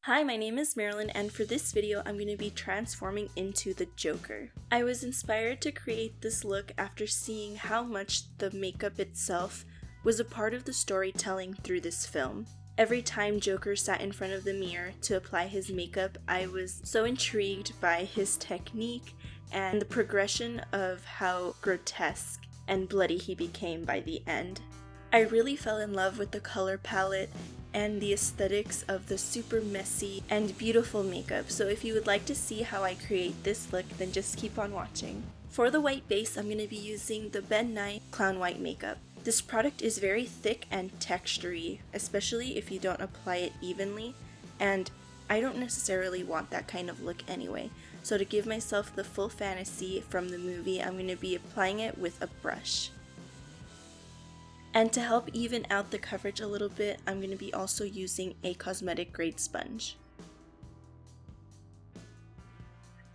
Hi, my name is Marilyn, and for this video I'm going to be transforming into the Joker. I was inspired to create this look after seeing how much the makeup itself was a part of the storytelling through this film. Every time Joker sat in front of the mirror to apply his makeup, I was so intrigued by his technique and the progression of how grotesque and bloody he became by the end. I really fell in love with the color palette and the aesthetics of the super messy and beautiful makeup, so if you would like to see how I create this look, then just keep on watching. For the white base, I'm going to be using the Ben Nye Clown White makeup. This product is very thick and textury, especially if you don't apply it evenly, and I don't necessarily want that kind of look anyway. So to give myself the full fantasy from the movie, I'm going to be applying it with a brush. And to help even out the coverage a little bit, I'm going to be also using a cosmetic grade sponge.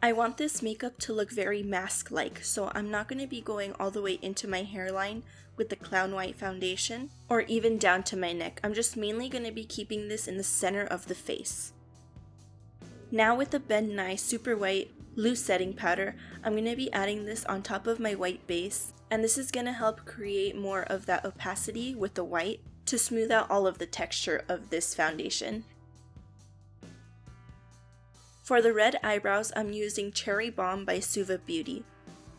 I want this makeup to look very mask-like, so I'm not going to be going all the way into my hairline with the Clown White foundation, or even down to my neck. I'm just mainly going to be keeping this in the center of the face. Now with the Ben Nye Super White Loose Setting Powder, I'm going to be adding this on top of my white base, and this is going to help create more of that opacity with the white to smooth out all of the texture of this foundation. For the red eyebrows, I'm using Cherry Bomb by Suva Beauty.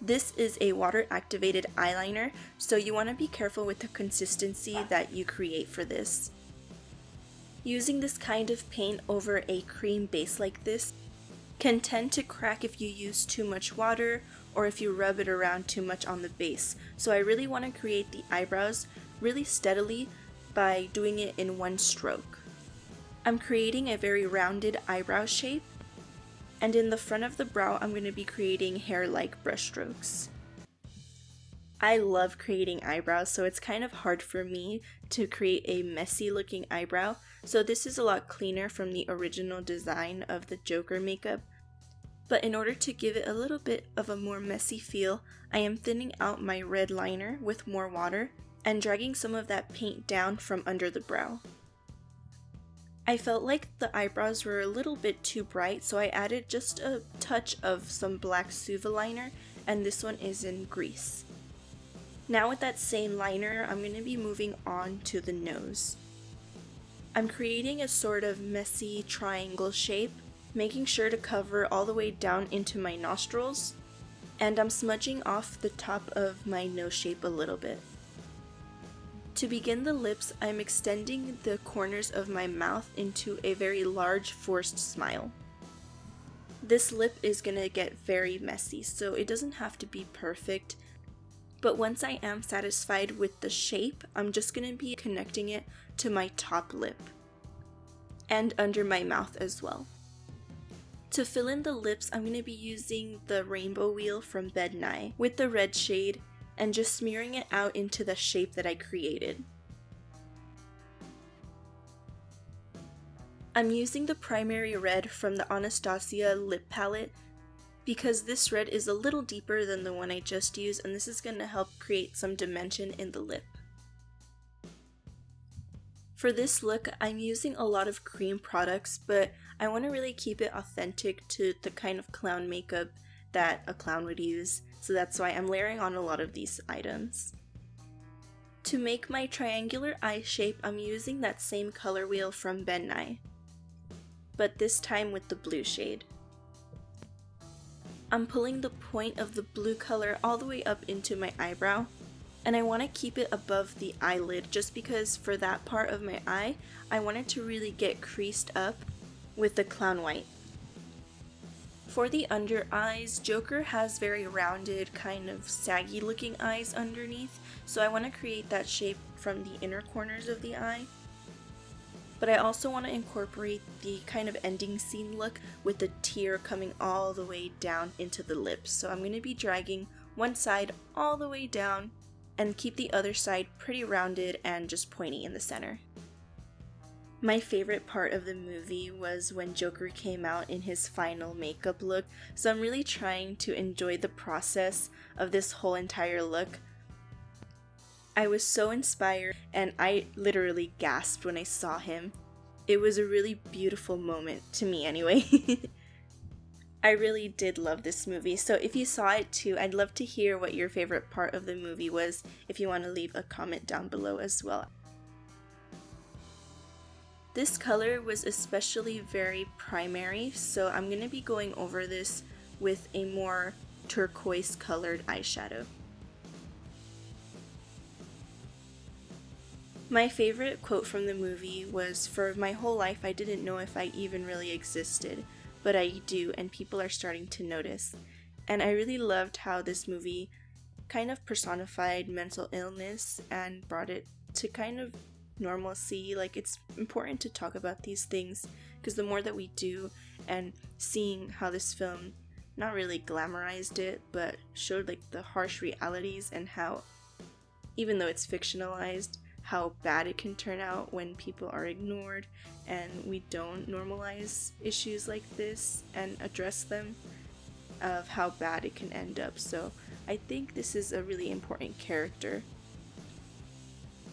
This is a water-activated eyeliner, so you want to be careful with the consistency that you create for this. Using this kind of paint over a cream base like this can tend to crack if you use too much water or if you rub it around too much on the base. So I really want to create the eyebrows really steadily by doing it in one stroke. I'm creating a very rounded eyebrow shape, and in the front of the brow I'm going to be creating hair-like brush strokes. I love creating eyebrows, so it's kind of hard for me to create a messy looking eyebrow, so this is a lot cleaner from the original design of the Joker makeup. But in order to give it a little bit of a more messy feel, I am thinning out my red liner with more water and dragging some of that paint down from under the brow. I felt like the eyebrows were a little bit too bright, so I added just a touch of some black Suva liner, and this one is in Grease. Now with that same liner, I'm going to be moving on to the nose. I'm creating a sort of messy triangle shape, making sure to cover all the way down into my nostrils, and I'm smudging off the top of my nose shape a little bit. To begin the lips, I'm extending the corners of my mouth into a very large forced smile. This lip is going to get very messy, so it doesn't have to be perfect, but once I am satisfied with the shape, I'm just going to be connecting it to my top lip and under my mouth as well. To fill in the lips, I'm going to be using the Rainbow Wheel from Ben Nye with the red shade and just smearing it out into the shape that I created. I'm using the primary red from the Anastasia lip palette because this red is a little deeper than the one I just used, and this is going to help create some dimension in the lip. For this look, I'm using a lot of cream products, but I want to really keep it authentic to the kind of clown makeup that a clown would use, so that's why I'm layering on a lot of these items. To make my triangular eye shape, I'm using that same color wheel from Ben Nye, but this time with the blue shade. I'm pulling the point of the blue color all the way up into my eyebrow, and I want to keep it above the eyelid just because for that part of my eye, I want it to really get creased up with the Clown White. For the under eyes, Joker has very rounded, kind of saggy looking eyes underneath, so I want to create that shape from the inner corners of the eye. But I also want to incorporate the kind of ending scene look with the tear coming all the way down into the lips. So I'm going to be dragging one side all the way down and keep the other side pretty rounded and just pointy in the center. My favorite part of the movie was when Joker came out in his final makeup look, so I'm really trying to enjoy the process of this whole entire look. I was so inspired and I literally gasped when I saw him. It was a really beautiful moment, to me anyway. I really did love this movie, so if you saw it too, I'd love to hear what your favorite part of the movie was, if you want to leave a comment down below as well. This color was especially very primary, so I'm going to be going over this with a more turquoise colored eyeshadow. My favorite quote from the movie was, "For my whole life I didn't know if I even really existed, but I do, and people are starting to notice." And I really loved how this movie kind of personified mental illness and brought it to kind of normalcy. Like, it's important to talk about these things because the more that we do, and seeing how this film not really glamorized it but showed like the harsh realities and how, even though it's fictionalized, how bad it can turn out when people are ignored and we don't normalize issues like this and address them, of how bad it can end up. So I think this is a really important character.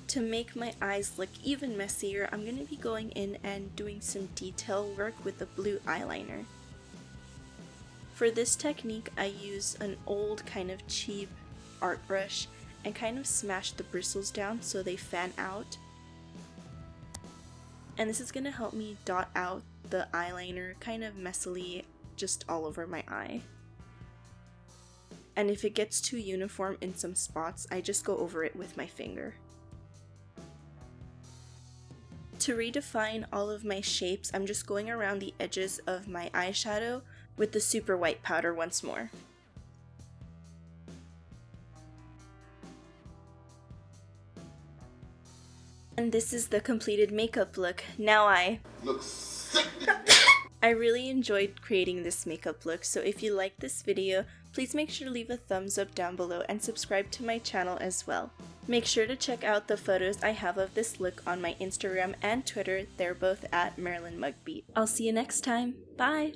To make my eyes look even messier, I'm going to be going in and doing some detail work with a blue eyeliner. For this technique, I use an old kind of cheap art brush and kind of smash the bristles down so they fan out. And this is going to help me dot out the eyeliner kind of messily just all over my eye. And if it gets too uniform in some spots, I just go over it with my finger. To redefine all of my shapes, I'm just going around the edges of my eyeshadow with the super white powder once more. And this is the completed makeup look. Now I look sick. I really enjoyed creating this makeup look, so if you liked this video, please make sure to leave a thumbs up down below and subscribe to my channel as well. Make sure to check out the photos I have of this look on my Instagram and Twitter. They're both at MarilynMugBeat. I'll see you next time. Bye!